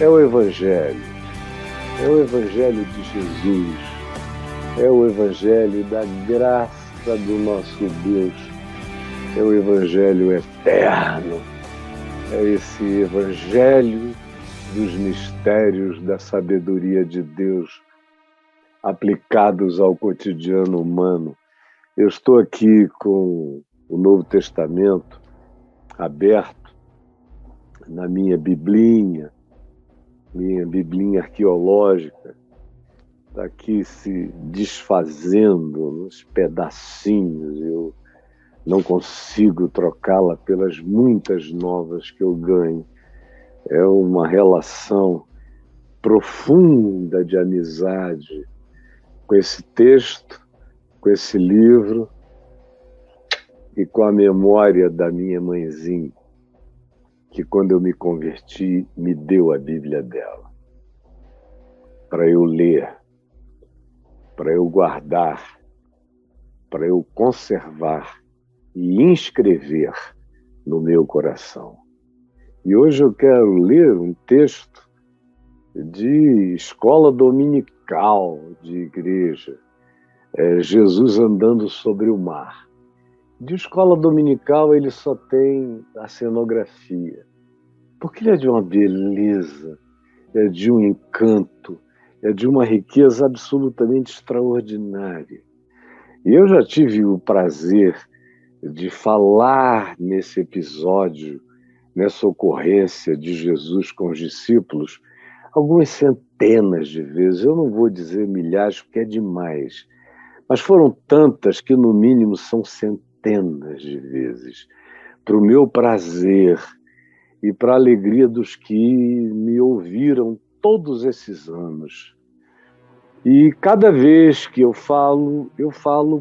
É o Evangelho. É o Evangelho de Jesus. É o Evangelho da graça do nosso Deus. É o Evangelho eterno. É esse Evangelho dos mistérios da sabedoria de Deus aplicados ao cotidiano humano. Eu estou aqui com o Novo Testamento aberto na minha biblinha arqueológica, está aqui se desfazendo nos pedacinhos. Eu não consigo trocá-la pelas muitas novas que eu ganho. É uma relação profunda de amizade com esse texto, com esse livro e com a memória da minha mãezinha, que quando eu me converti, me deu a Bíblia dela, para eu ler, para eu guardar, para eu conservar e inscrever no meu coração. E hoje eu quero ler um texto de escola dominical de igreja, Jesus andando sobre o mar. De escola dominical ele só tem a cenografia, porque ele é de uma beleza, é de um encanto, é de uma riqueza absolutamente extraordinária. E eu já tive o prazer de falar nesse episódio, nessa ocorrência de Jesus com os discípulos, algumas centenas de vezes. Eu não vou dizer milhares, porque é demais, mas foram tantas que no mínimo são centenas de vezes, para o meu prazer e para a alegria dos que me ouviram todos esses anos. E cada vez que eu falo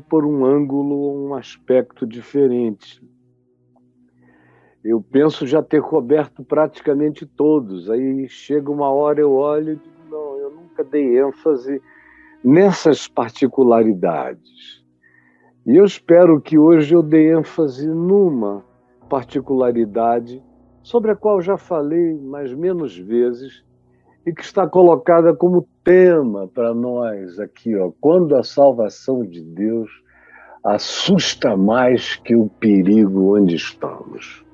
por um ângulo, um aspecto diferente. Eu penso já ter coberto praticamente todos. Aí chega uma hora, eu olho e digo, não, eu nunca dei ênfase nessas particularidades. E eu espero que hoje eu dê ênfase numa particularidade sobre a qual já falei mais menos vezes e que está colocada como tema para nós aqui, ó, quando a salvação de Deus assusta mais que o perigo onde estamos.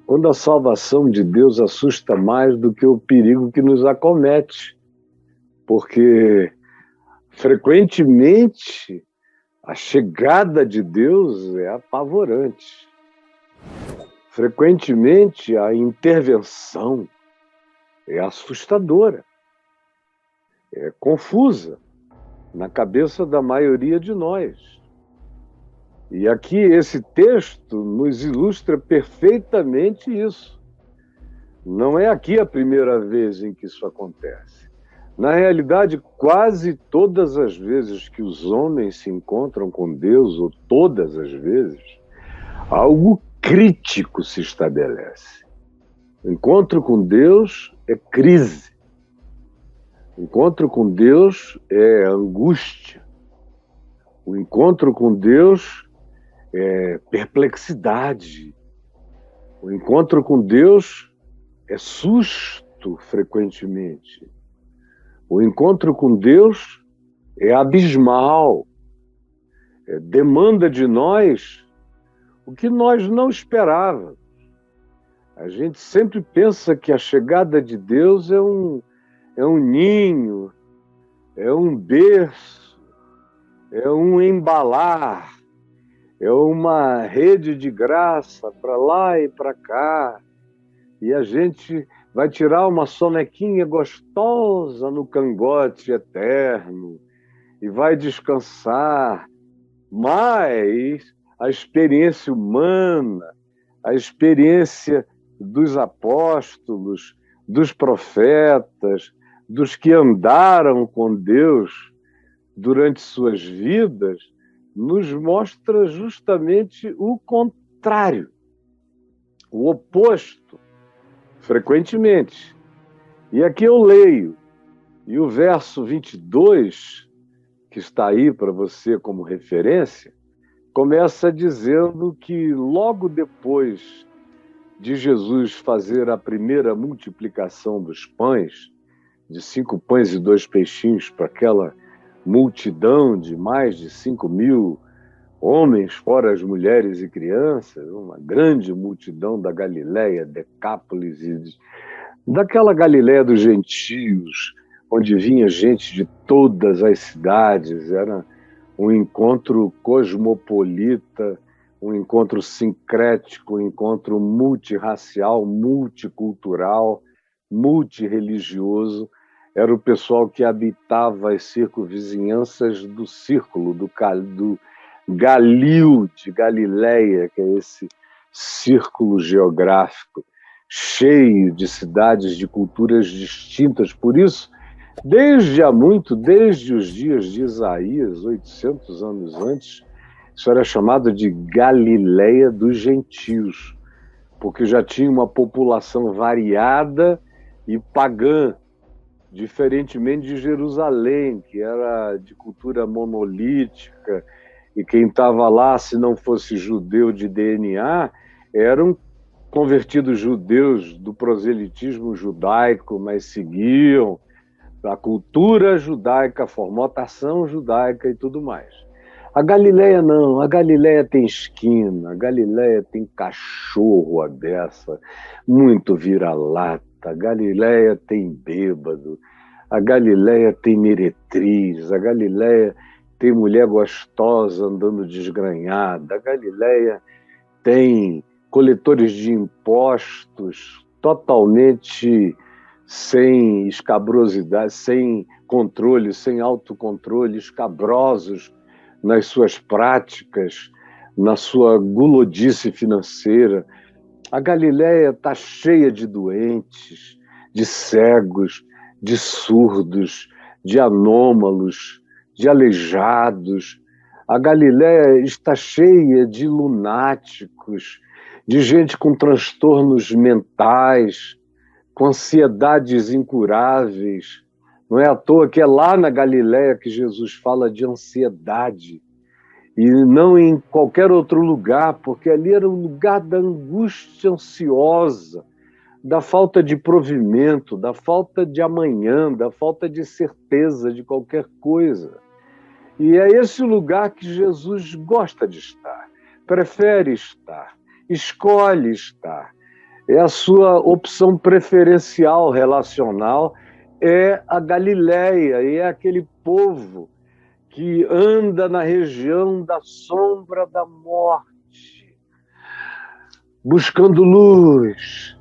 Quando a salvação de Deus assusta mais do que o perigo que nos acomete, porque frequentemente a chegada de Deus é apavorante. Frequentemente a intervenção é assustadora, é confusa na cabeça da maioria de nós. E aqui esse texto nos ilustra perfeitamente isso. Não é aqui a primeira vez em que isso acontece. Na realidade, quase todas as vezes que os homens se encontram com Deus, ou todas as vezes, algo crítico se estabelece. O encontro com Deus é crise. O encontro com Deus é angústia. O encontro com Deus é perplexidade. O encontro com Deus é susto, frequentemente. O encontro com Deus é abismal. Demanda de nós o que nós não esperávamos. A gente sempre pensa que a chegada de Deus é um ninho, é um berço, é um embalar, é uma rede de graça para lá e para cá, e a gente vai tirar uma sonequinha gostosa no cangote eterno e vai descansar, mas a experiência humana, a experiência dos apóstolos, dos profetas, dos que andaram com Deus durante suas vidas, nos mostra justamente o contrário, o oposto, frequentemente. E aqui eu leio, e o verso 22, que está aí para você como referência, começa dizendo que logo depois de Jesus fazer a primeira multiplicação dos pães, de 5 pães e 2 peixinhos, para aquela multidão de mais de 5.000 homens, fora as mulheres e crianças, uma grande multidão da Galileia, Decápolis, daquela Galileia dos gentios, onde vinha gente de todas as cidades. Era um encontro cosmopolita, um encontro sincrético, um encontro multirracial, multicultural, multirreligioso. Era o pessoal que habitava as circunvizinhanças do círculo, do Galil de Galileia, que é esse círculo geográfico, cheio de cidades de culturas distintas. Por isso, desde os dias de Isaías, 800 anos antes, isso era chamado de Galileia dos gentios, porque já tinha uma população variada e pagã, diferentemente de Jerusalém, que era de cultura monolítica, e quem estava lá, se não fosse judeu de DNA, eram convertidos judeus do proselitismo judaico, mas seguiam a cultura judaica, a formatação judaica e tudo mais. A Galileia não, a Galileia tem esquina, a Galileia tem cachorro à beça, muito vira-lata, a Galileia tem bêbado, a Galileia tem meretriz, a Galileia tem mulher gostosa andando desgranhada, a Galileia tem coletores de impostos totalmente sem escabrosidade, sem controle, sem autocontrole, escabrosos nas suas práticas, na sua gulodice financeira. A Galileia está cheia de doentes, de cegos, de surdos, de anômalos, de aleijados. A Galileia está cheia de lunáticos, de gente com transtornos mentais, com ansiedades incuráveis. Não é à toa que é lá na Galileia que Jesus fala de ansiedade, e não em qualquer outro lugar, porque ali era o lugar da angústia ansiosa, da falta de provimento, da falta de amanhã, da falta de certeza de qualquer coisa. E é esse o lugar que Jesus gosta de estar, prefere estar, escolhe estar. É a sua opção preferencial relacional, é a Galileia, e é aquele povo que anda na região da sombra da morte, buscando luz,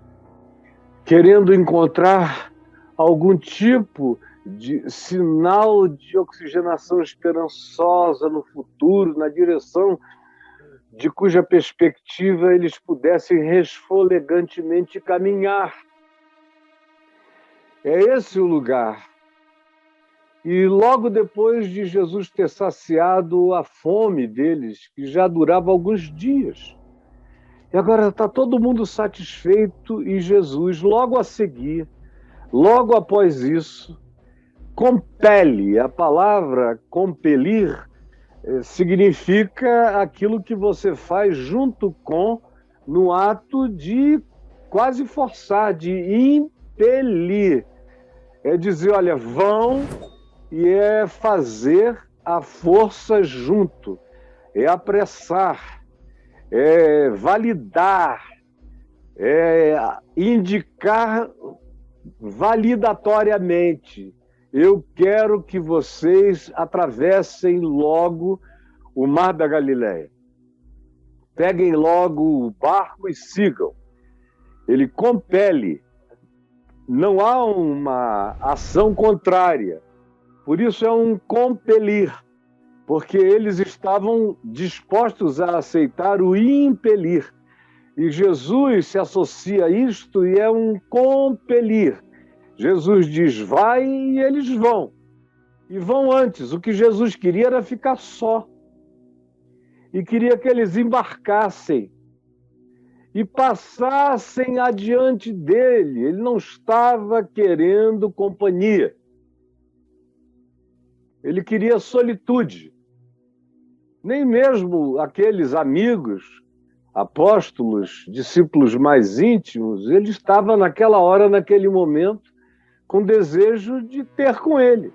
querendo encontrar algum tipo de sinal de oxigenação esperançosa no futuro, na direção de cuja perspectiva eles pudessem resfolegantemente caminhar. É esse o lugar. E logo depois de Jesus ter saciado a fome deles, que já durava alguns dias, e agora está todo mundo satisfeito, e Jesus, logo a seguir, logo após isso, compele. A palavra compelir significa aquilo que você faz junto com, no ato de quase forçar, de impelir. É dizer, olha, vão, e é fazer a força junto, é apressar, é validar, é indicar validatoriamente. Eu quero que vocês atravessem logo o Mar da Galileia. Peguem logo o barco e sigam. Ele compele. Não há uma ação contrária. Por isso é um compelir, porque eles estavam dispostos a aceitar o impelir. E Jesus se associa a isto e é um compelir. Jesus diz, vai, e eles vão. E vão antes. O que Jesus queria era ficar só. E queria que eles embarcassem e passassem adiante dele. Ele não estava querendo companhia. Ele queria solitude. Nem mesmo aqueles amigos apóstolos, discípulos mais íntimos, ele estava naquela hora, naquele momento, com desejo de ter com ele.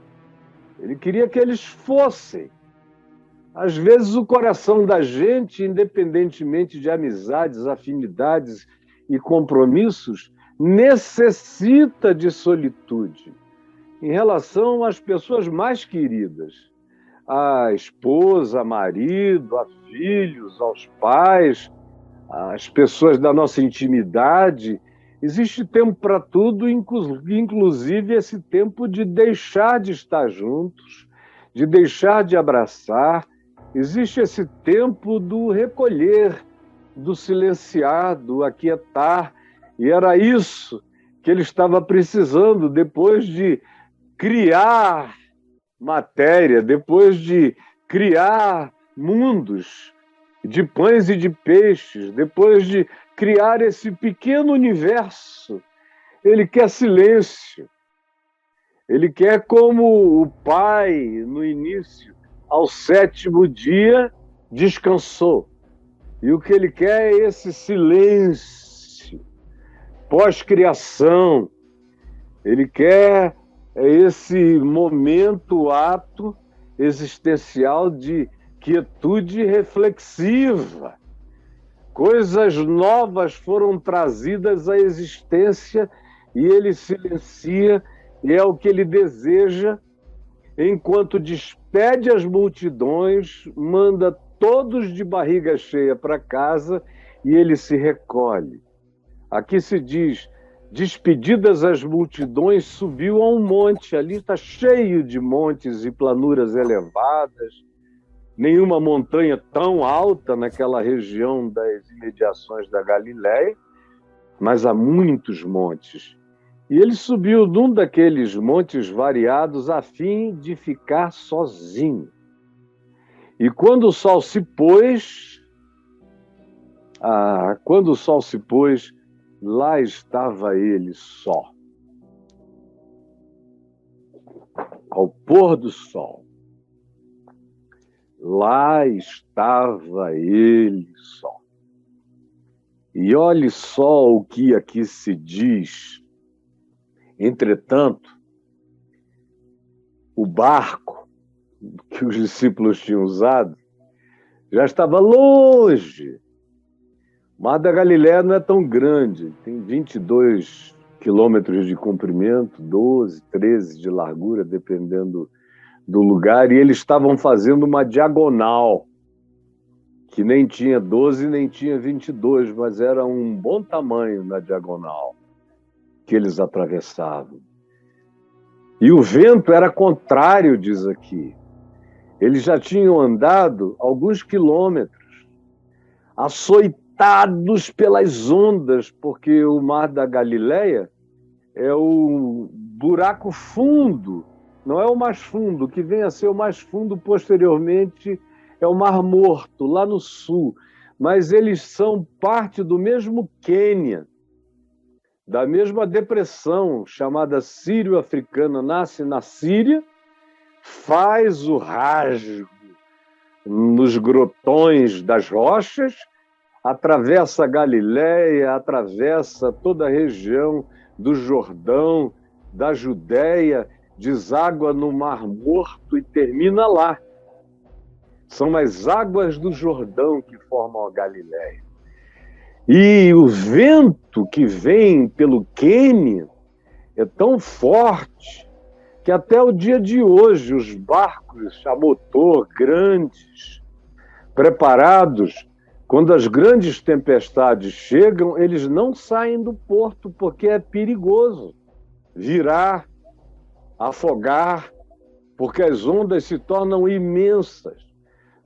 Ele queria que eles fossem. Às vezes o coração da gente, independentemente de amizades, afinidades e compromissos, necessita de solitude em relação às pessoas mais queridas, à esposa, marido, a filhos, aos pais, às pessoas da nossa intimidade. Existe tempo para tudo, inclusive esse tempo de deixar de estar juntos, de deixar de abraçar. Existe esse tempo do recolher, do silenciar, do aquietar. E era isso que ele estava precisando depois de criar matéria, depois de criar mundos de pães e de peixes, depois de criar esse pequeno universo. Ele quer silêncio. Ele quer, como o Pai, no início, ao 7º dia, descansou. E o que ele quer é esse silêncio pós-criação. Ele quer esse momento, ato existencial de quietude reflexiva. Coisas novas foram trazidas à existência e ele silencia, e é o que ele deseja, enquanto despede as multidões, manda todos de barriga cheia para casa e ele se recolhe. Aqui se diz: despedidas as multidões, subiu a um monte. Ali está cheio de montes e planuras elevadas, nenhuma montanha tão alta naquela região das imediações da Galileia, mas há muitos montes. E ele subiu num daqueles montes variados a fim de ficar sozinho. E quando o sol se pôs, lá estava ele só. Ao pôr do sol, lá estava ele só. E olhe só o que aqui se diz. Entretanto, o barco que os discípulos tinham usado já estava longe. O Mar da Galileia não é tão grande, tem 22 quilômetros de comprimento, 12, 13 de largura, dependendo do lugar, e eles estavam fazendo uma diagonal, que nem tinha 12 nem tinha 22, mas era um bom tamanho na diagonal que eles atravessavam. E o vento era contrário, diz aqui. Eles já tinham andado alguns quilômetros, açoitados pelas ondas, porque o Mar da Galileia é o buraco fundo, não é o mais fundo. O que vem a ser o mais fundo posteriormente é o Mar Morto, lá no sul. Mas eles são parte do mesmo Quênia, da mesma depressão chamada sírio-africana. Nasce na Síria, faz o rasgo nos grotões das rochas, atravessa a Galileia, atravessa toda a região do Jordão, da Judéia, deságua no Mar Morto e termina lá. São as águas do Jordão que formam a Galileia. E o vento que vem pelo Quênia é tão forte que até o dia de hoje os barcos a motor grandes, preparados, quando as grandes tempestades chegam, eles não saem do porto porque é perigoso virar, afogar, porque as ondas se tornam imensas.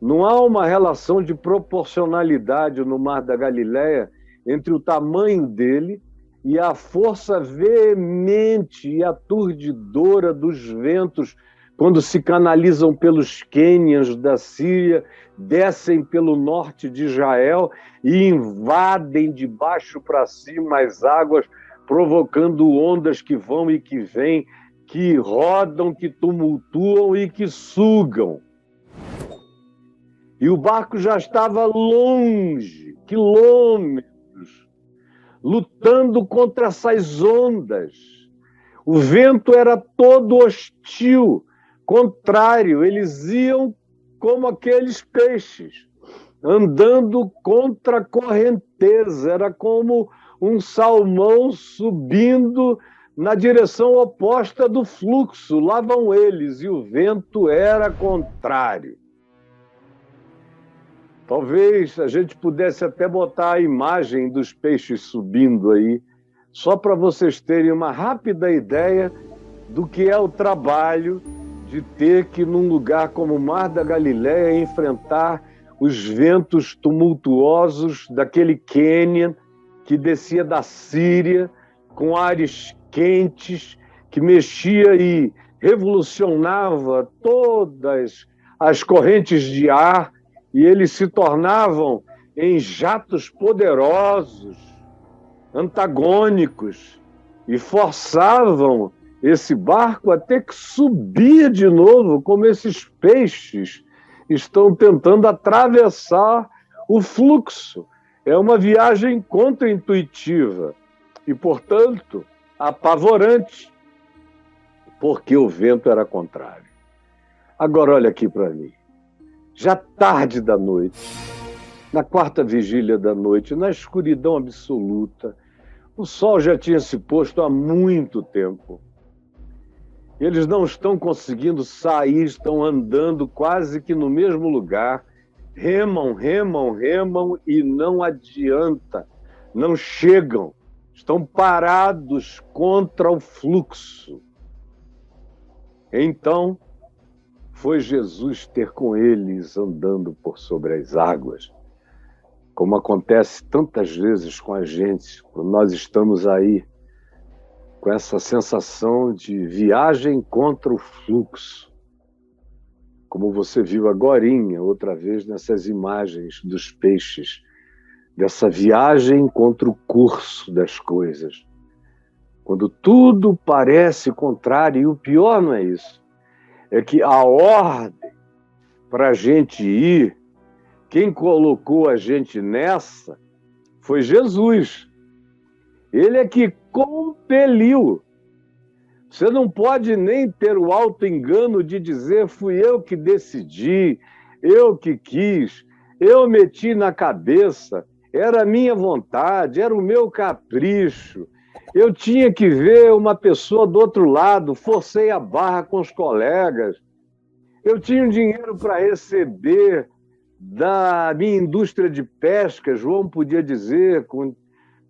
Não há uma relação de proporcionalidade no Mar da Galileia entre o tamanho dele e a força veemente e aturdidora dos ventos quando se canalizam pelos cânions da Síria, descem pelo norte de Israel e invadem de baixo para cima as águas, provocando ondas que vão e que vêm, que rodam, que tumultuam e que sugam. E o barco já estava longe, quilômetros, lutando contra essas ondas. O vento era todo hostil, contrário, eles iam como aqueles peixes, andando contra a correnteza, era como um salmão subindo na direção oposta do fluxo, lá vão eles, e o vento era contrário. Talvez a gente pudesse até botar a imagem dos peixes subindo aí, só para vocês terem uma rápida ideia do que é o trabalho de ter que, num lugar como o Mar da Galileia, enfrentar os ventos tumultuosos daquele Quênia que descia da Síria, com ares quentes, que mexia e revolucionava todas as correntes de ar, e eles se tornavam em jatos poderosos, antagônicos, e forçavam esse barco a ter que subir de novo, como esses peixes estão tentando atravessar o fluxo. É uma viagem contraintuitiva e, portanto, apavorante, porque o vento era contrário. Agora, olha aqui para mim. Já tarde da noite, na quarta vigília da noite, na escuridão absoluta, o sol já tinha se posto há muito tempo. Eles não estão conseguindo sair, estão andando quase que no mesmo lugar, remam e não adianta, não chegam, estão parados contra o fluxo. Então, foi Jesus ter com eles andando por sobre as águas, como acontece tantas vezes com a gente, quando nós estamos aí com essa sensação de viagem contra o fluxo, como você viu agorinha, outra vez, nessas imagens dos peixes, dessa viagem contra o curso das coisas. Quando tudo parece contrário, e o pior não é isso, é que a ordem para a gente ir, quem colocou a gente nessa foi Jesus. Ele é que compeliu. Você não pode nem ter o auto-engano de dizer fui eu que decidi, eu que quis, eu meti na cabeça, era a minha vontade, era o meu capricho. Eu tinha que ver uma pessoa do outro lado, forcei a barra com os colegas. Eu tinha um dinheiro para receber da minha indústria de pesca, João podia dizer, com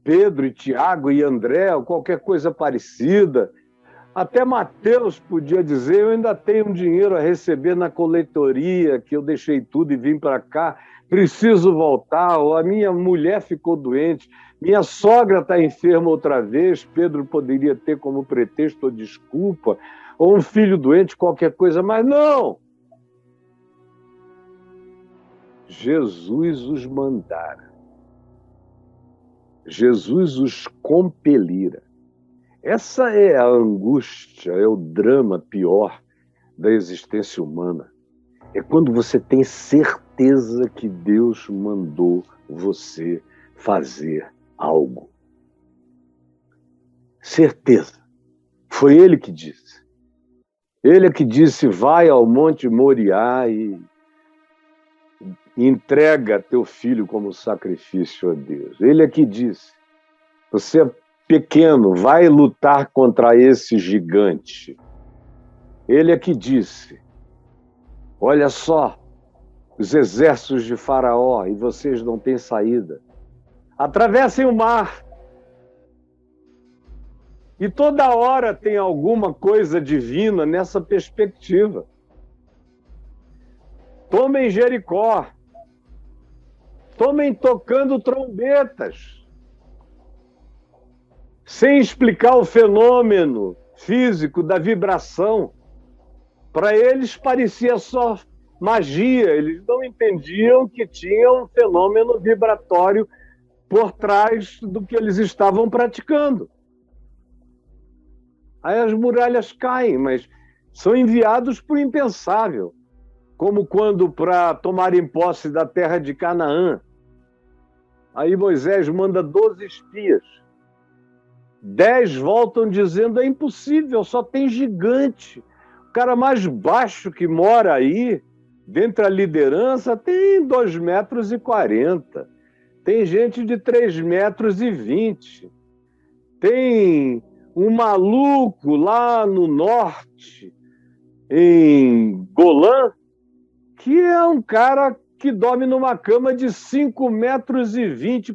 Pedro e Tiago e André, ou qualquer coisa parecida. Até Mateus podia dizer, eu ainda tenho um dinheiro a receber na coletoria, que eu deixei tudo e vim para cá, preciso voltar, ou a minha mulher ficou doente, minha sogra está enferma outra vez, Pedro poderia ter como pretexto ou desculpa, ou um filho doente, qualquer coisa, mas não! Jesus os mandara. Jesus os compelira. Essa é a angústia, é o drama pior da existência humana. É quando você tem certeza que Deus mandou você fazer algo. Certeza. Foi Ele que disse. Ele é que disse, vai ao Monte Moriá e entrega teu filho como sacrifício a Deus. Ele é que disse, você é pequeno, vai lutar contra esse gigante. Ele é que disse, olha só, os exércitos de Faraó, e vocês não têm saída. Atravessem o mar. E toda hora tem alguma coisa divina nessa perspectiva. Tomem Jericó. Tomem tocando trombetas. Sem explicar o fenômeno físico da vibração. Para eles parecia só magia. Eles não entendiam que tinha um fenômeno vibratório por trás do que eles estavam praticando. Aí as muralhas caem, mas são enviados para o impensável. Como quando, para tomarem posse da terra de Canaã, Aí Moisés manda 12 espias. 10 voltam dizendo, é impossível, só tem gigante. O cara mais baixo que mora aí, dentro da liderança, tem 2,40 metros. Tem gente de 3,20 metros. Tem um maluco lá no norte, em Golã, que é um cara que dorme numa cama de 5,20 metros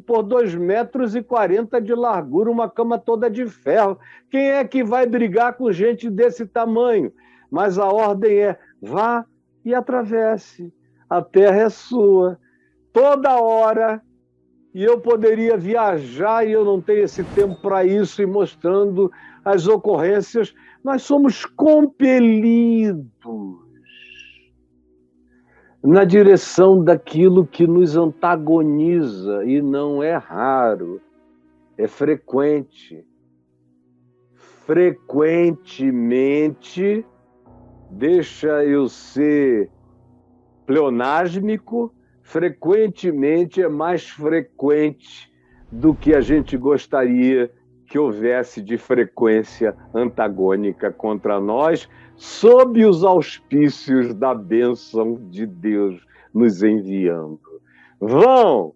por 2,40 metros de largura, uma cama toda de ferro. Quem é que vai brigar com gente desse tamanho? Mas a ordem é, vá e atravesse. A terra é sua. Toda hora. E eu poderia viajar e eu não tenho esse tempo para isso, e mostrando as ocorrências. Nós somos compelidos na direção daquilo que nos antagoniza, e não é raro, é frequente. Frequentemente, deixa eu ser pleonásmico, frequentemente é mais frequente do que a gente gostaria que houvesse de frequência antagônica contra nós, sob os auspícios da bênção de Deus nos enviando. Vão!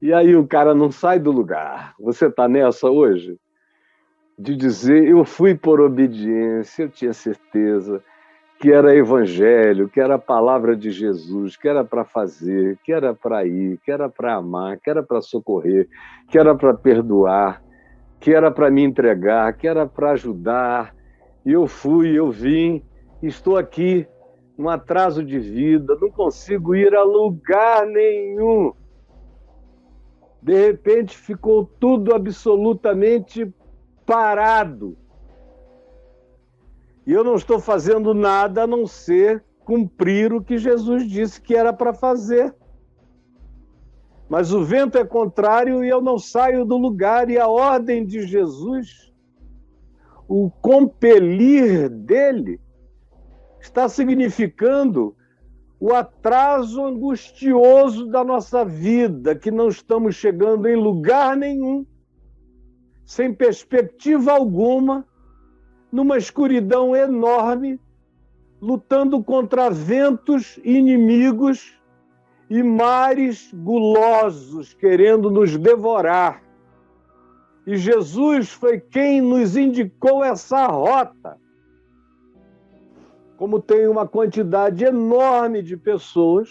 E aí o cara não sai do lugar. Você está nessa hoje? De dizer, eu fui por obediência, eu tinha certeza que era evangelho, que era a palavra de Jesus, que era para fazer, que era para ir, que era para amar, que era para socorrer, que era para perdoar, que era para me entregar, que era para ajudar. E eu fui, eu vim, estou aqui, um atraso de vida, não consigo ir a lugar nenhum. De repente ficou tudo absolutamente parado. E eu não estou fazendo nada a não ser cumprir o que Jesus disse que era para fazer. Mas o vento é contrário e eu não saio do lugar, e a ordem de Jesus, o compelir dele, está significando o atraso angustioso da nossa vida, que não estamos chegando em lugar nenhum, sem perspectiva alguma, numa escuridão enorme, lutando contra ventos inimigos e mares gulosos querendo nos devorar. E Jesus foi quem nos indicou essa rota. Como tem uma quantidade enorme de pessoas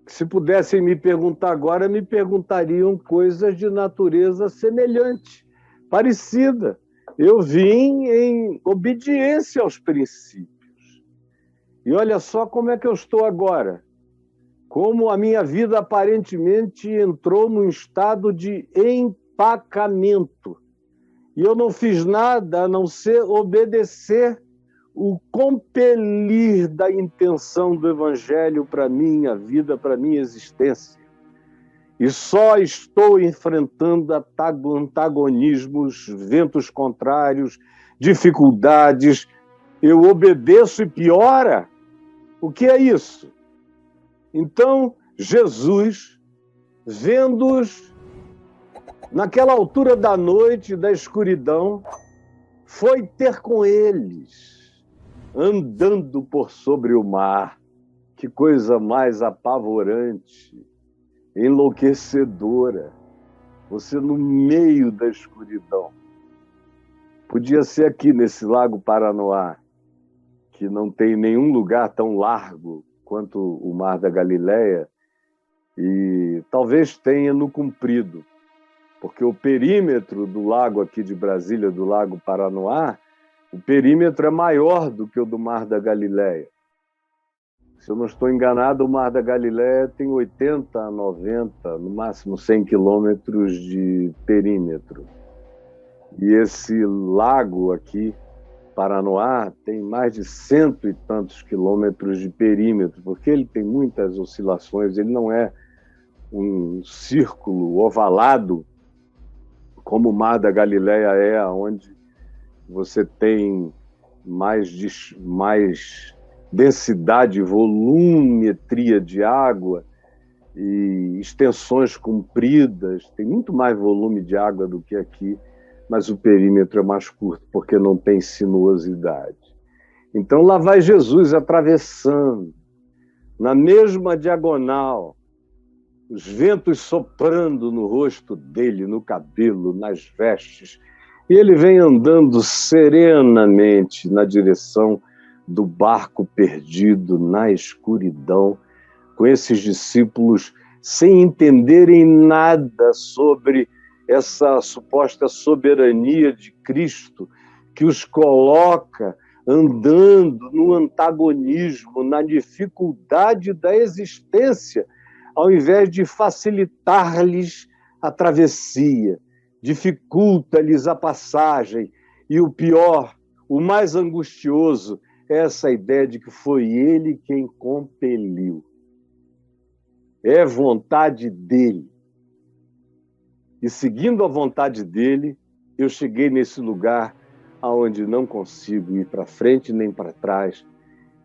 que, se pudessem me perguntar agora, me perguntariam coisas de natureza semelhante, parecida. Eu vim em obediência aos princípios. E olha só como é que eu estou agora. Como a minha vida aparentemente entrou num estado de empacamento. E eu não fiz nada a não ser obedecer o compelir da intenção do Evangelho para a minha vida, para a minha existência. E só estou enfrentando antagonismos, ventos contrários, dificuldades. Eu obedeço e piora. O que é isso? Então, Jesus, vendo-os naquela altura da noite, da escuridão, foi ter com eles, andando por sobre o mar. Que coisa mais apavorante, enlouquecedora. Você no meio da escuridão. Podia ser aqui nesse Lago Paranoá, que não tem nenhum lugar tão largo quanto o Mar da Galileia, e talvez tenha no comprido, porque o perímetro do lago aqui de Brasília, do Lago Paranoá, o perímetro é maior do que o do Mar da Galileia. Se eu não estou enganado, o Mar da Galileia tem 80, 90, no máximo 100 quilômetros de perímetro. E esse lago aqui, Paranoá, tem mais de 100 e tantos quilômetros de perímetro, porque ele tem muitas oscilações, ele não é um círculo ovalado, como o Mar da Galileia é, onde você tem mais densidade, volumetria de água, e extensões compridas, tem muito mais volume de água do que aqui, mas o perímetro é mais curto, porque não tem sinuosidade. Então lá vai Jesus atravessando, na mesma diagonal, os ventos soprando no rosto dele, no cabelo, nas vestes, e ele vem andando serenamente na direção do barco perdido na escuridão, com esses discípulos sem entenderem nada sobre essa suposta soberania de Cristo, que os coloca andando no antagonismo, na dificuldade da existência, ao invés de facilitar-lhes a travessia, dificulta-lhes a passagem. E o pior, o mais angustioso, é essa ideia de que foi ele quem compeliu. É vontade dele. E seguindo a vontade dele, eu cheguei nesse lugar onde não consigo ir para frente nem para trás,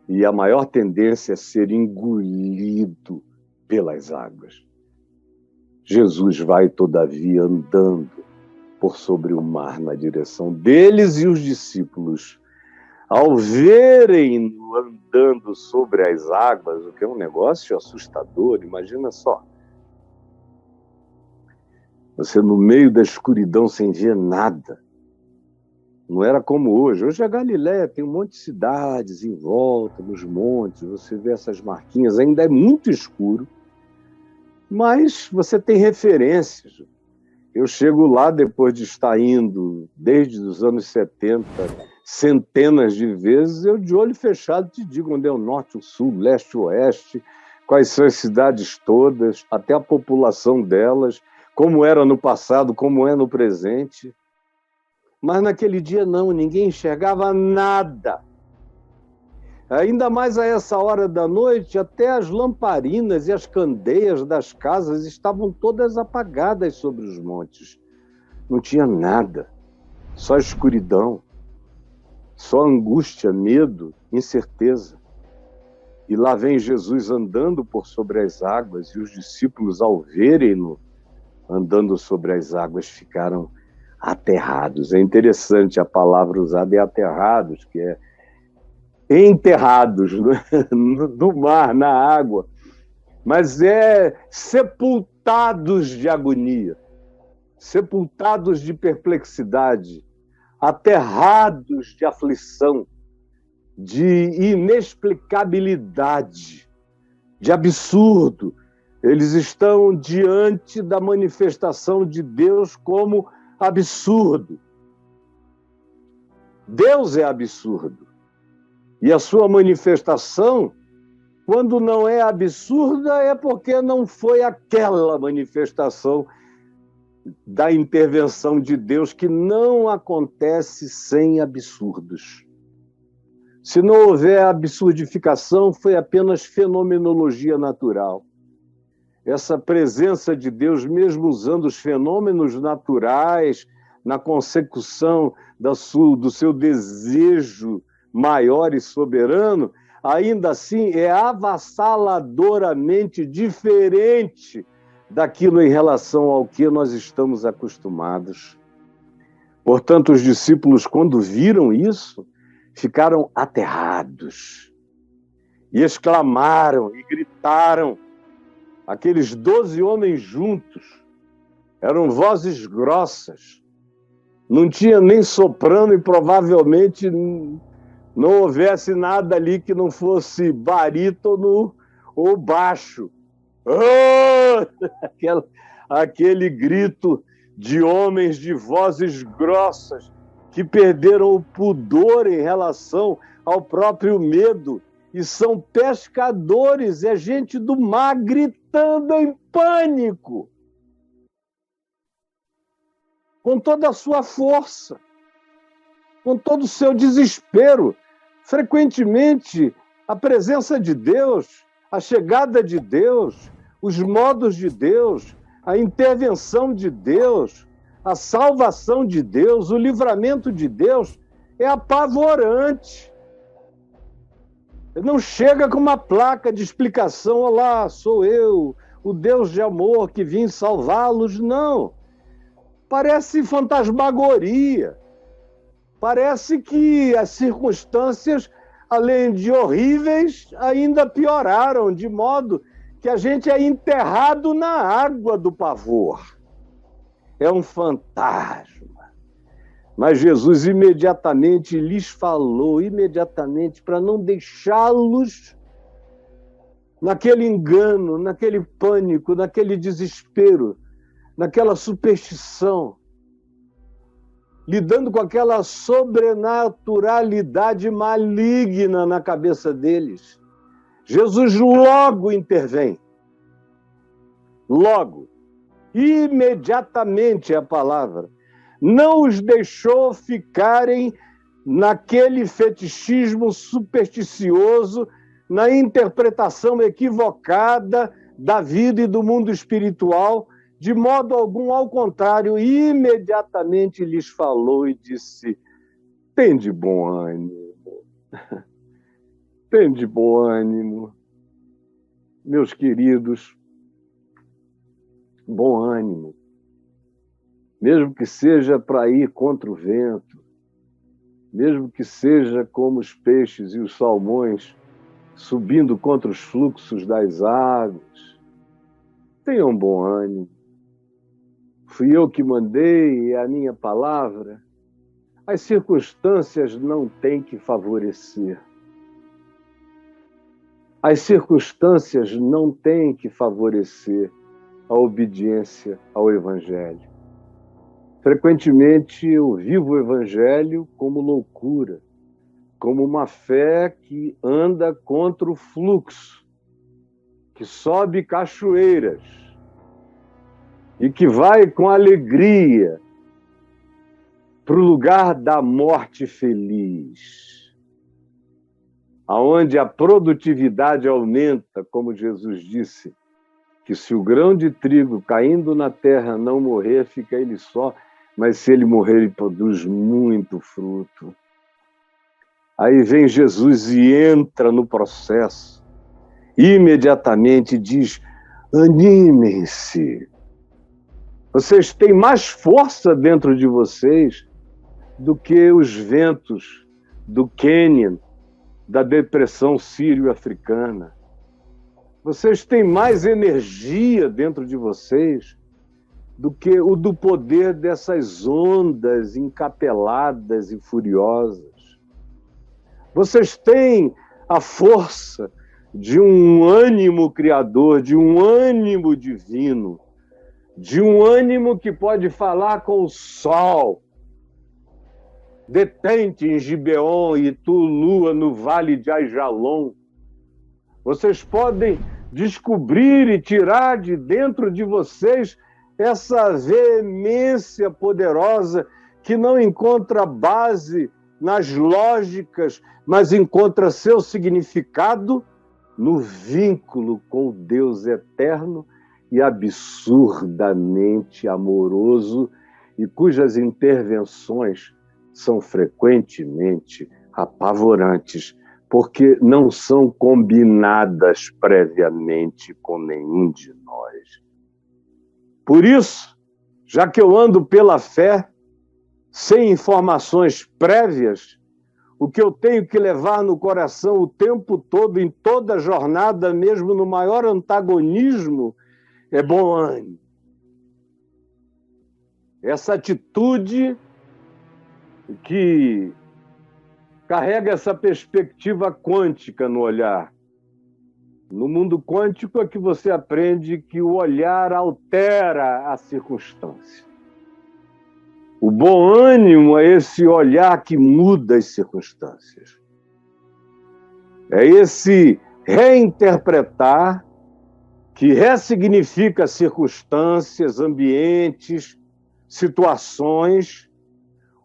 e a maior tendência é ser engolido pelas águas. Jesus vai, todavia, andando por sobre o mar na direção deles, e os discípulos, ao verem-no andando sobre as águas, o que é um negócio assustador, imagina só. Você no meio da escuridão sem ver nada. Não era como hoje. Hoje a Galileia tem um monte de cidades em volta, nos montes, você vê essas marquinhas, ainda é muito escuro, mas você tem referências. Eu chego lá depois de estar indo desde os anos 70, centenas de vezes, eu de olho fechado te digo onde é o norte, o sul, o leste, o oeste, quais são as cidades todas, até a população delas, como era no passado, como é no presente. Mas naquele dia não, ninguém enxergava nada. Ainda mais a essa hora da noite, até as lamparinas e as candeias das casas estavam todas apagadas sobre os montes. Não tinha nada, só escuridão, só angústia, medo, incerteza. E lá vem Jesus andando por sobre as águas, e os discípulos, ao verem-no andando sobre as águas, ficaram aterrados. É interessante, a palavra usada é aterrados, que é enterrados no mar, na água, mas é sepultados de agonia, sepultados de perplexidade, aterrados de aflição, de inexplicabilidade, de absurdo. Eles estão diante da manifestação de Deus como absurdo. Deus é absurdo. E a sua manifestação, quando não é absurda, é porque não foi aquela manifestação da intervenção de Deus, que não acontece sem absurdos. Se não houver absurdificação, foi apenas fenomenologia natural. Essa presença de Deus, mesmo usando os fenômenos naturais, na consecução do seu desejo maior e soberano, ainda assim é avassaladoramente diferente daquilo em relação ao que nós estamos acostumados. Portanto, os discípulos, quando viram isso, ficaram aterrados e exclamaram e gritaram. Aqueles 12 homens juntos eram vozes grossas, não tinha nem soprano e provavelmente não houvesse nada ali que não fosse barítono ou baixo. Oh! Aquele grito de homens de vozes grossas que perderam o pudor em relação ao próprio medo e são pescadores, é gente do mar gritando em pânico, com toda a sua força, com todo o seu desespero. Frequentemente, a presença de Deus, a chegada de Deus, os modos de Deus, a intervenção de Deus, a salvação de Deus, o livramento de Deus é apavorante. Não chega com uma placa de explicação, olá, sou eu, o Deus de amor que vim salvá-los. Não. Parece fantasmagoria. Parece que as circunstâncias, além de horríveis, ainda pioraram, de modo que a gente é enterrado na água do pavor. É um fantasma. Mas Jesus imediatamente lhes falou, para não deixá-los naquele engano, naquele pânico, naquele desespero, naquela superstição, lidando com aquela sobrenaturalidade maligna na cabeça deles. Jesus logo intervém. Logo. Imediatamente é a palavra. Não os deixou ficarem naquele fetichismo supersticioso, na interpretação equivocada da vida e do mundo espiritual, de modo algum, ao contrário, imediatamente lhes falou e disse: tende bom ânimo, tende bom ânimo, meus queridos, bom ânimo, mesmo que seja para ir contra o vento, mesmo que seja como os peixes e os salmões subindo contra os fluxos das águas, tenham bom ânimo. Fui eu que mandei, é a minha palavra. As circunstâncias não têm que favorecer. As circunstâncias não têm que favorecer a obediência ao Evangelho. Frequentemente eu vivo o Evangelho como loucura, como uma fé que anda contra o fluxo, que sobe cachoeiras e que vai com alegria para o lugar da morte feliz, aonde a produtividade aumenta, como Jesus disse, que se o grão de trigo caindo na terra não morrer, fica ele só, mas se ele morrer, ele produz muito fruto. Aí vem Jesus e entra no processo, imediatamente diz: animem-se. Vocês têm mais força dentro de vocês do que os ventos do Quênia, da depressão sírio-africana. Vocês têm mais energia dentro de vocês do que o do poder dessas ondas encapeladas e furiosas. Vocês têm a força de um ânimo criador, de um ânimo divino, de um ânimo que pode falar com o sol. Detente em Gibeon e tu, lua, no vale de Aijalon. Vocês podem descobrir e tirar de dentro de vocês essa veemência poderosa que não encontra base nas lógicas, mas encontra seu significado no vínculo com o Deus eterno e absurdamente amoroso, e cujas intervenções são frequentemente apavorantes, porque não são combinadas previamente com nenhum de nós. Por isso, já que eu ando pela fé, sem informações prévias, o que eu tenho que levar no coração o tempo todo, em toda a jornada, mesmo no maior antagonismo, é bom ânimo. Essa atitude que carrega essa perspectiva quântica no olhar. No mundo quântico é que você aprende que o olhar altera a circunstância. O bom ânimo é esse olhar que muda as circunstâncias. É esse reinterpretar que ressignifica circunstâncias, ambientes, situações.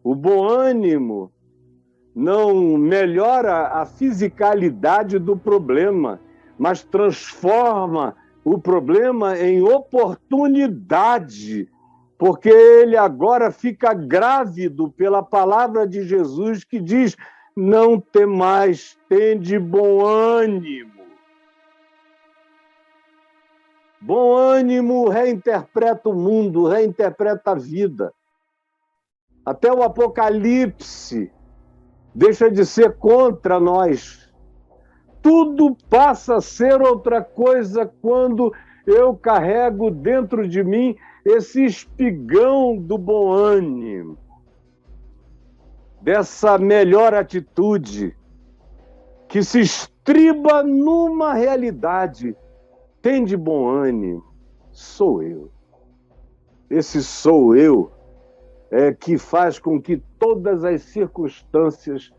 O bom ânimo não melhora a fisicalidade do problema, mas transforma o problema em oportunidade, porque ele agora fica grávido pela palavra de Jesus que diz: não temais, tende bom ânimo. Bom ânimo reinterpreta o mundo, reinterpreta a vida. Até o Apocalipse deixa de ser contra nós. Tudo passa a ser outra coisa quando eu carrego dentro de mim esse espigão do bom ânimo, dessa melhor atitude que se estriba numa realidade. Tem de bom ânimo, sou eu. Esse sou eu é que faz com que todas as circunstâncias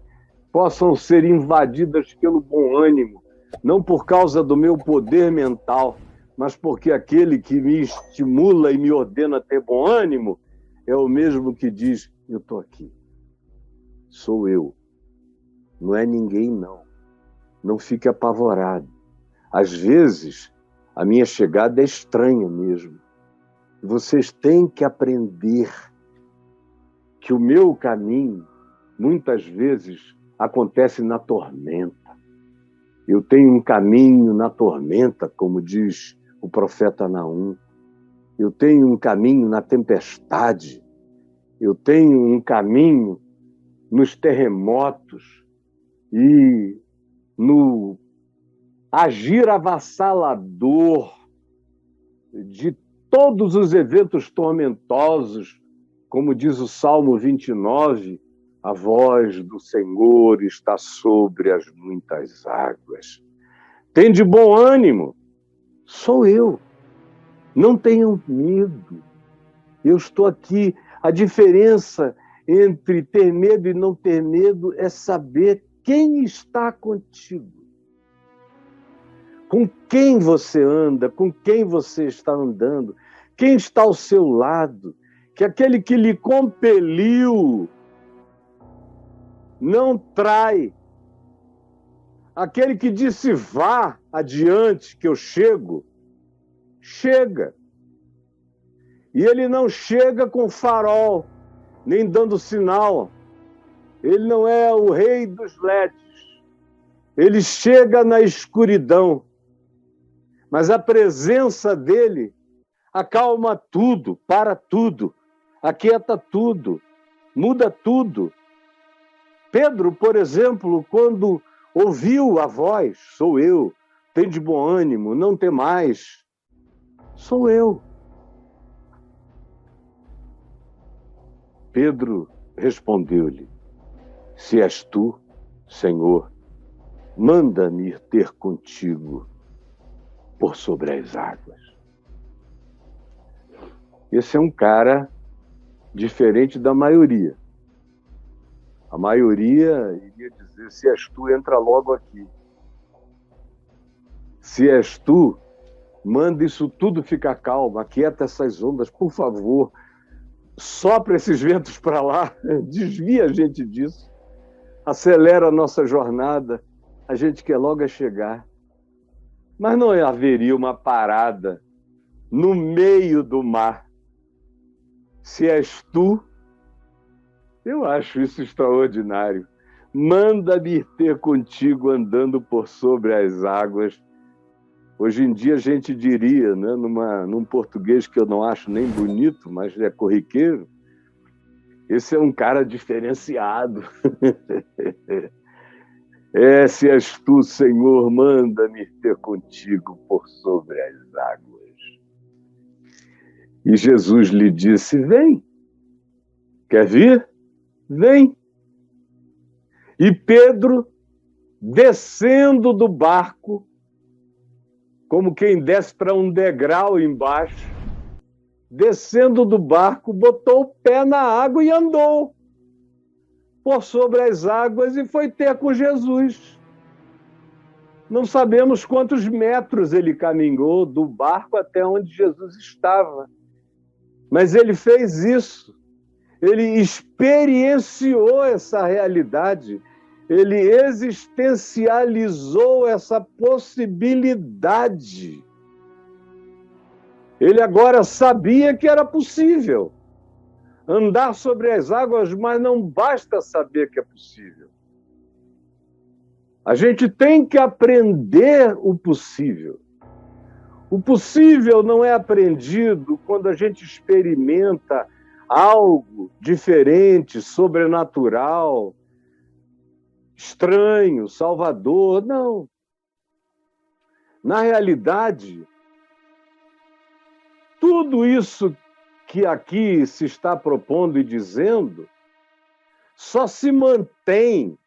possam ser invadidas pelo bom ânimo, não por causa do meu poder mental, mas porque aquele que me estimula e me ordena a ter bom ânimo é o mesmo que diz, eu estou aqui, sou eu, não é ninguém não, não fique apavorado. Às vezes, a minha chegada é estranha mesmo. Vocês têm que aprender que o meu caminho, muitas vezes, acontece na tormenta. Eu tenho um caminho na tormenta, como diz o profeta Naum. Eu tenho um caminho na tempestade. Eu tenho um caminho nos terremotos e no agir avassalador de todos os eventos tormentosos, como diz o Salmo 29, a voz do Senhor está sobre as muitas águas. Tem de bom ânimo, sou eu. Não tenham medo, eu estou aqui. A diferença entre ter medo e não ter medo é saber quem está contigo. Com quem você anda, com quem você está andando, quem está ao seu lado, que aquele que lhe compeliu não trai. Aquele que disse vá adiante que eu chego, chega. E ele não chega com farol, nem dando sinal. Ele não é o rei dos LEDs. Ele chega na escuridão. Mas a presença dele acalma tudo, para tudo, aquieta tudo, muda tudo. Pedro, por exemplo, quando ouviu a voz, sou eu, tem de bom ânimo, não tem mais, sou eu. Pedro respondeu-lhe, se és tu, Senhor, manda-me ir ter contigo por sobre as águas. Esse é um cara diferente da maioria. A maioria iria dizer, se és tu, entra logo aqui. Se és tu, manda isso tudo ficar calmo, aquieta essas ondas, por favor. Sopra esses ventos para lá, desvia a gente disso. Acelera a nossa jornada, a gente quer logo chegar. Mas não haveria uma parada no meio do mar. Se és tu, eu acho isso extraordinário. Manda-me ter contigo andando por sobre as águas. Hoje em dia a gente diria, né, num português que eu não acho nem bonito, mas é corriqueiro, esse é um cara diferenciado. Se és tu, Senhor, manda-me ter contigo por sobre as águas. E Jesus lhe disse, vem. Quer vir? Vem. E Pedro, descendo do barco, como quem desce para um degrau embaixo, descendo do barco, botou o pé na água e andou por sobre as águas e foi ter com Jesus. Não sabemos quantos metros ele caminhou do barco até onde Jesus estava, mas ele fez isso. Ele experienciou essa realidade, ele existencializou essa possibilidade. Ele agora sabia que era possível andar sobre as águas, mas não basta saber que é possível. A gente tem que aprender o possível. O possível não é aprendido quando a gente experimenta algo diferente, sobrenatural, estranho, salvador. Não. Na realidade, tudo isso que aqui se está propondo e dizendo só se mantém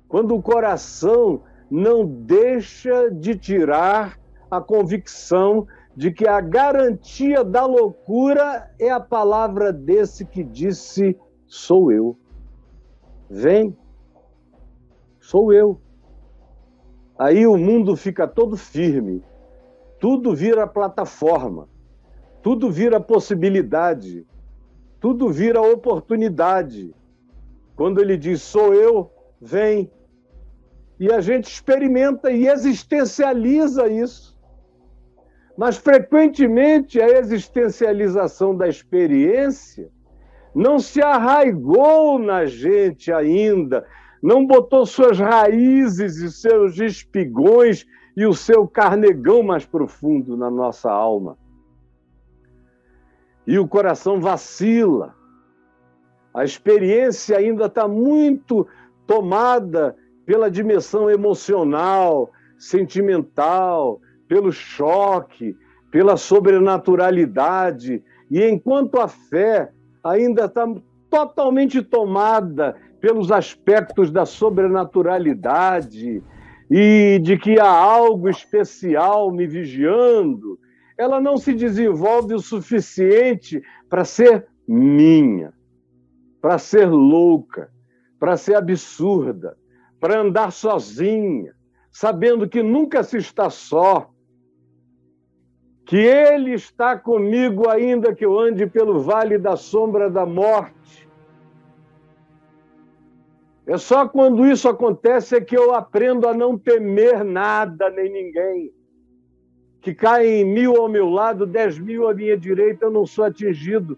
quando o coração não deixa de tirar a convicção de que a garantia da loucura é a palavra desse que disse: sou eu. Vem, sou eu. Aí o mundo fica todo firme, tudo vira plataforma, tudo vira possibilidade, tudo vira oportunidade. Quando ele diz: sou eu, vem. E a gente experimenta e existencializa isso. Mas, frequentemente, a existencialização da experiência não se arraigou na gente ainda, não botou suas raízes e seus espigões e o seu carnegão mais profundo na nossa alma. E o coração vacila. A experiência ainda está muito tomada pela dimensão emocional, sentimental, pelo choque, pela sobrenaturalidade. E enquanto a fé ainda está totalmente tomada pelos aspectos da sobrenaturalidade e de que há algo especial me vigiando, ela não se desenvolve o suficiente para ser minha, para ser louca, para ser absurda, para andar sozinha, sabendo que nunca se está só, que Ele está comigo ainda que eu ande pelo vale da sombra da morte. É só quando isso acontece é que eu aprendo a não temer nada nem ninguém. Que caem 1000 ao meu lado, 10.000 à minha direita, eu não sou atingido.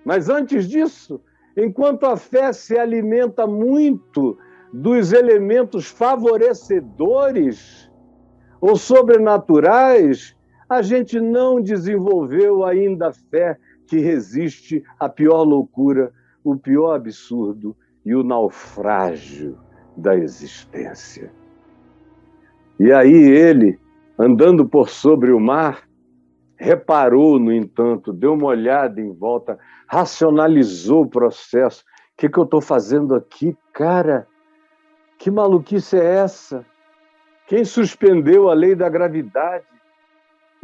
Mas antes disso, enquanto a fé se alimenta muito dos elementos favorecedores ou sobrenaturais, a gente não desenvolveu ainda a fé que resiste à pior loucura, o pior absurdo e o naufrágio da existência. E aí ele, andando por sobre o mar, reparou, no entanto, deu uma olhada em volta, racionalizou o processo. O que eu estou fazendo aqui? Cara, que maluquice é essa? Quem suspendeu a lei da gravidade?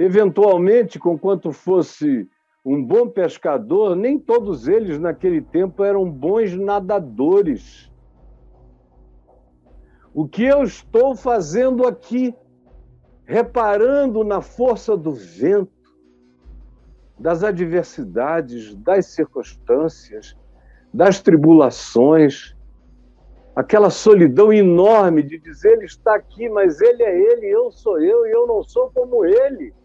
Eventualmente, conquanto fosse um bom pescador, nem todos eles naquele tempo eram bons nadadores. O que eu estou fazendo aqui? Reparando na força do vento, das adversidades, das circunstâncias, das tribulações, aquela solidão enorme de dizer: ele está aqui, mas ele é ele, eu sou eu e eu não sou como ele.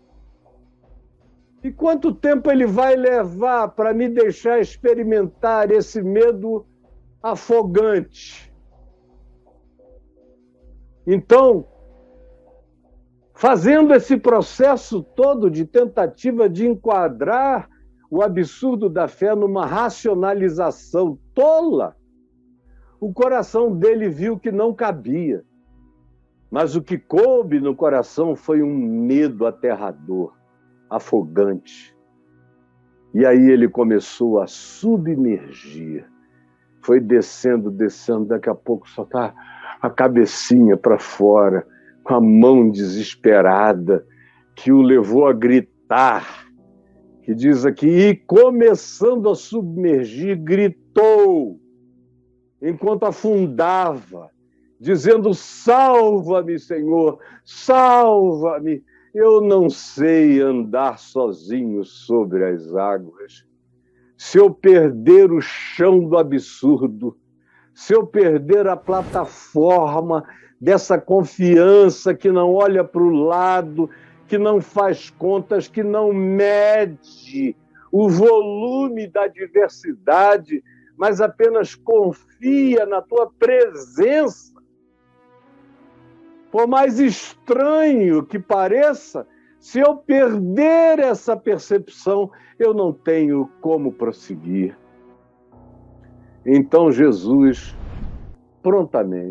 E quanto tempo ele vai levar para me deixar experimentar esse medo afogante? Então, fazendo esse processo todo de tentativa de enquadrar o absurdo da fé numa racionalização tola, o coração dele viu que não cabia. Mas o que coube no coração foi um medo aterrador, afogante. E aí ele começou a submergir. Foi descendo, descendo, daqui a pouco só está a cabecinha para fora, com a mão desesperada, que o levou a gritar, que diz aqui: e começando a submergir, gritou, enquanto afundava, dizendo: salva-me, Senhor, salva-me, eu não sei andar sozinho sobre as águas. Se eu perder o chão do absurdo, se eu perder a plataforma dessa confiança que não olha para o lado, que não faz contas, que não mede o volume da diversidade, mas apenas confia na tua presença. Por mais estranho que pareça, Se eu perder essa percepção, eu não tenho como prosseguir. Então Jesus prontamente,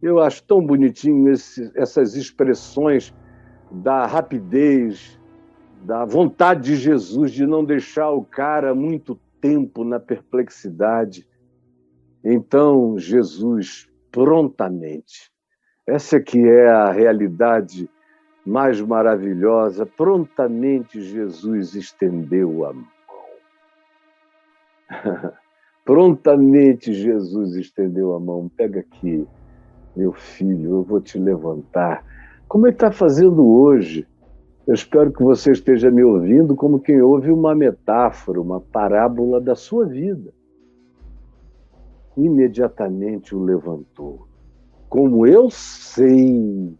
eu acho tão bonitinho essas expressões da rapidez, da vontade de Jesus de não deixar o cara muito tempo na perplexidade. Então Jesus prontamente, essa que é a realidade mais maravilhosa, prontamente Jesus estendeu a mão. Prontamente Jesus estendeu a mão. Pega aqui, meu filho, eu vou te levantar. Como ele está fazendo hoje? Eu espero que você esteja me ouvindo como quem ouve uma metáfora, uma parábola da sua vida. Imediatamente o levantou. Como eu sei,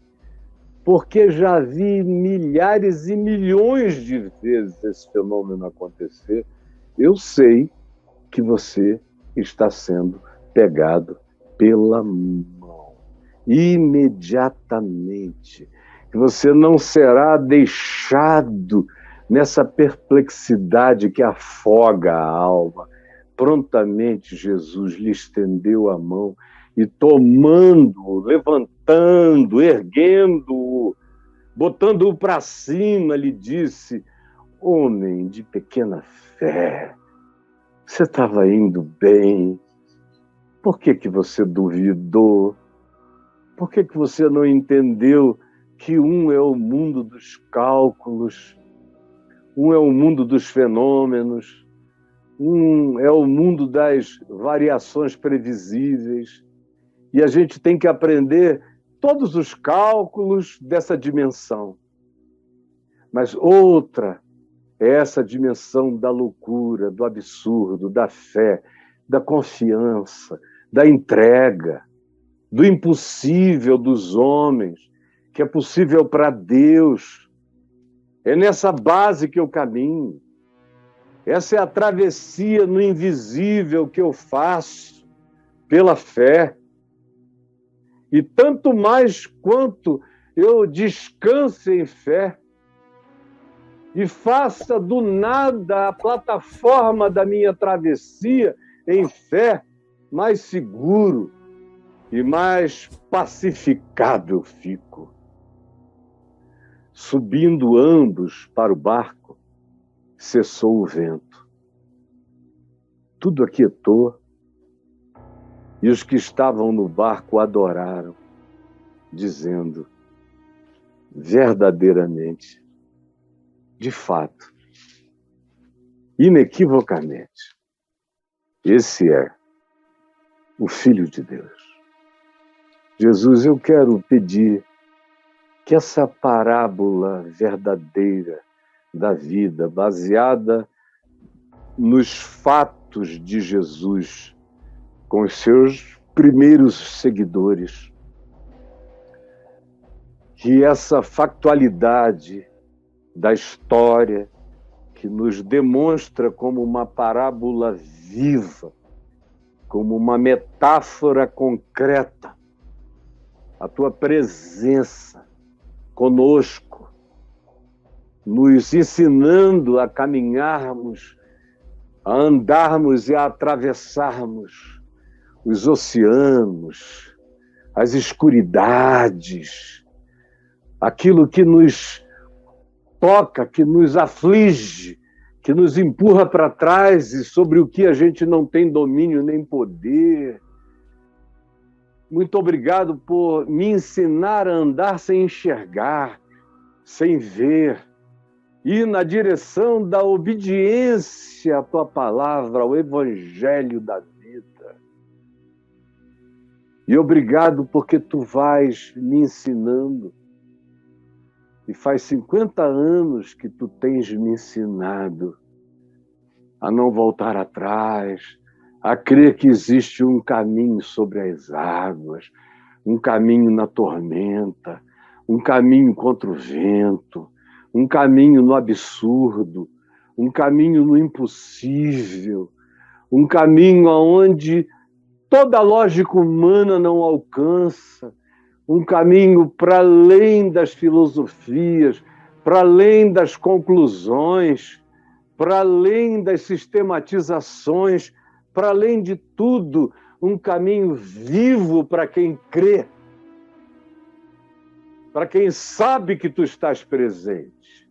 porque já vi milhares e milhões de vezes esse fenômeno acontecer, eu sei que você está sendo pegado pela mão. Imediatamente. Que você não será deixado nessa perplexidade que afoga a alma. Prontamente Jesus lhe estendeu a mão e tomando, levantando, erguendo-o, botando-o para cima, lhe disse: homem de pequena fé, você estava indo bem, por que você duvidou? Por que você não entendeu que um é o mundo dos cálculos, um é o mundo dos fenômenos, um é o mundo das variações previsíveis, e a gente tem que aprender todos os cálculos dessa dimensão. Mas outra é essa dimensão da loucura, do absurdo, da fé, da confiança, da entrega, do impossível dos homens, que é possível para Deus. É nessa base que eu caminho. Essa é a travessia no invisível que eu faço pela fé. E tanto mais quanto eu descanse em fé e faça do nada a plataforma da minha travessia em fé, mais seguro e mais pacificado eu fico. Subindo ambos para o barco, cessou o vento. Tudo aquietou e os que estavam no barco adoraram, dizendo: verdadeiramente, de fato, inequivocamente, esse é o Filho de Deus. Jesus, eu quero pedir que essa parábola verdadeira da vida, baseada nos fatos de Jesus, com os seus primeiros seguidores, que essa factualidade da história que nos demonstra como uma parábola viva, como uma metáfora concreta, a tua presença conosco, nos ensinando a caminharmos, a andarmos e a atravessarmos os oceanos, as escuridades, aquilo que nos toca, que nos aflige, que nos empurra para trás e sobre o que a gente não tem domínio nem poder. Muito obrigado por me ensinar a andar sem enxergar, sem ver, ir na direção da obediência à tua palavra, ao evangelho da vida. E obrigado porque tu vais me ensinando. E faz 50 anos que tu tens me ensinado a não voltar atrás, a crer que existe um caminho sobre as águas, um caminho na tormenta, um caminho contra o vento, um caminho no absurdo, um caminho no impossível, um caminho aonde toda a lógica humana não alcança, um caminho para além das filosofias, para além das conclusões, para além das sistematizações, para além de tudo, um caminho vivo para quem crê, para quem sabe que tu estás presente,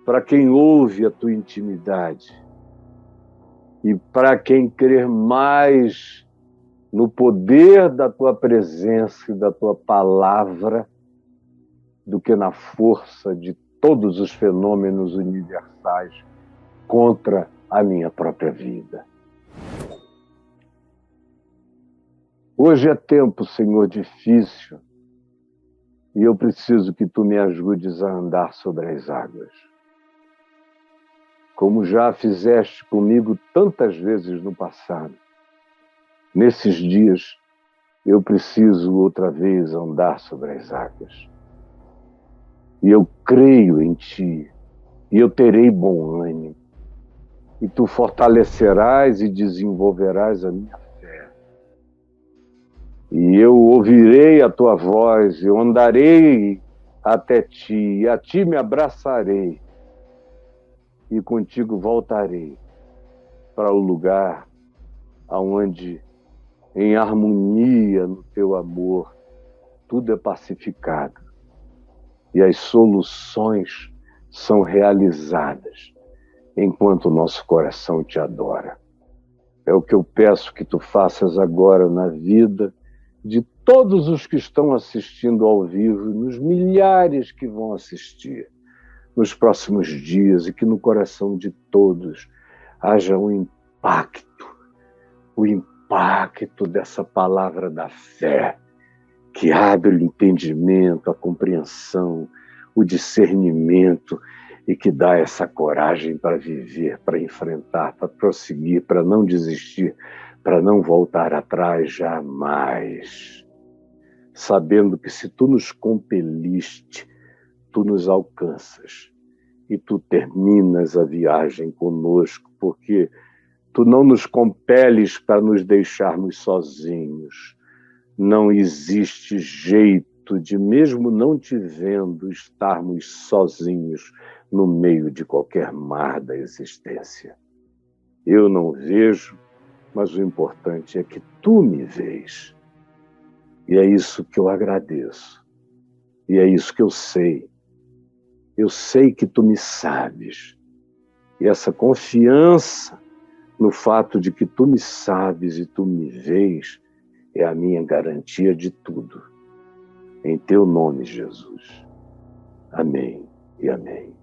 para quem ouve a tua intimidade e para quem crer mais no poder da tua presença e da tua palavra do que na força de todos os fenômenos universais contra a minha própria vida. Hoje é tempo, Senhor, difícil, e eu preciso que tu me ajudes a andar sobre as águas. Como já fizeste comigo tantas vezes no passado, nesses dias eu preciso outra vez andar sobre as águas. E eu creio em ti, e eu terei bom ânimo, e tu fortalecerás e desenvolverás a minha fé. E eu ouvirei a tua voz, eu andarei até ti, e a ti me abraçarei, e contigo voltarei para o lugar aonde, em harmonia no teu amor, tudo é pacificado e as soluções são realizadas enquanto o nosso coração te adora. É o que eu peço que tu faças agora na vida de todos os que estão assistindo ao vivo, nos milhares que vão assistir nos próximos dias, e que no coração de todos haja um impacto, o impacto dessa palavra da fé, que abre o entendimento, a compreensão, o discernimento, e que dá essa coragem para viver, para enfrentar, para prosseguir, para não desistir, para não voltar atrás jamais. Sabendo que se tu nos compeliste, tu nos alcanças e tu terminas a viagem conosco, porque tu não nos compeles para nos deixarmos sozinhos. Não existe jeito de, mesmo não te vendo, estarmos sozinhos no meio de qualquer mar da existência. Eu não vejo, mas o importante é que tu me vês. E é isso que eu agradeço. E é isso que eu sei. Eu sei que tu me sabes. E essa confiança no fato de que tu me sabes e tu me vês é a minha garantia de tudo. Em teu nome, Jesus. Amém e amém.